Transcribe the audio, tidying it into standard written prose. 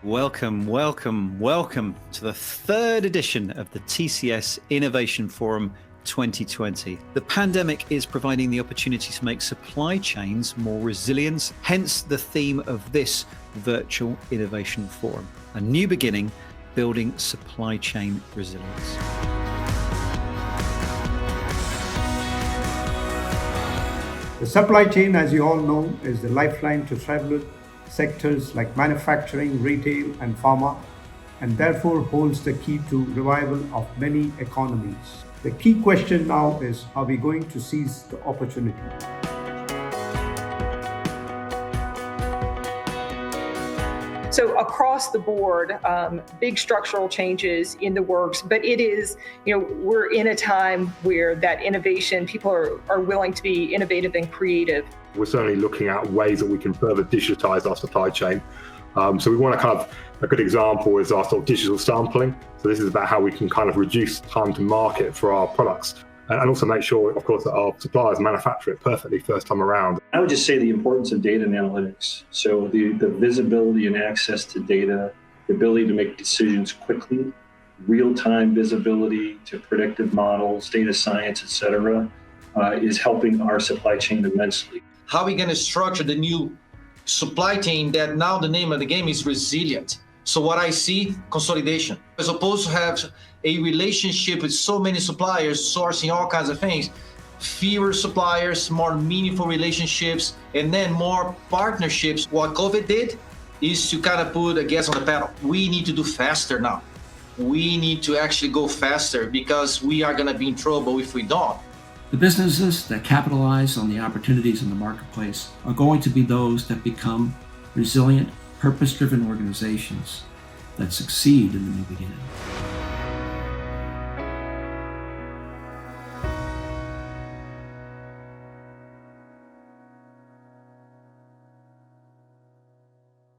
Welcome to the third edition of the TCS Innovation Forum 2020. The pandemic is providing the opportunity to make supply chains more resilient, hence the theme of this virtual innovation forum, a new beginning, building supply chain resilience. The supply chain, as you all know, is the lifeline to several sectors like manufacturing, retail, and pharma, and therefore holds the key to revival of many economies. The key question now is, are we going to seize the opportunity? So across the board, big structural changes in the works, but it is, we're in a time where that innovation, people are willing to be innovative and creative. We're certainly looking at ways that we can further digitize our supply chain. So we want to a good example is our sort of digital sampling. So this is about how we can reduce time to market for our products and also make sure, of course, that our suppliers manufacture it perfectly first time around. I would just say the importance of data and analytics. So the visibility and access to data, the ability to make decisions quickly, real-time visibility to predictive models, data science, et cetera, is helping our supply chain immensely. How are we going to structure the new supply chain that now the name of the game is resilient? So what I see, consolidation. As opposed to have a relationship with so many suppliers sourcing all kinds of things, fewer suppliers, more meaningful relationships, and then more partnerships. What COVID did is to put a gas on the pedal. We need to do faster now. We need to actually go faster because we are going to be in trouble if we don't. The businesses that capitalize on the opportunities in the marketplace are going to be those that become resilient, purpose-driven organizations that succeed in the new beginning.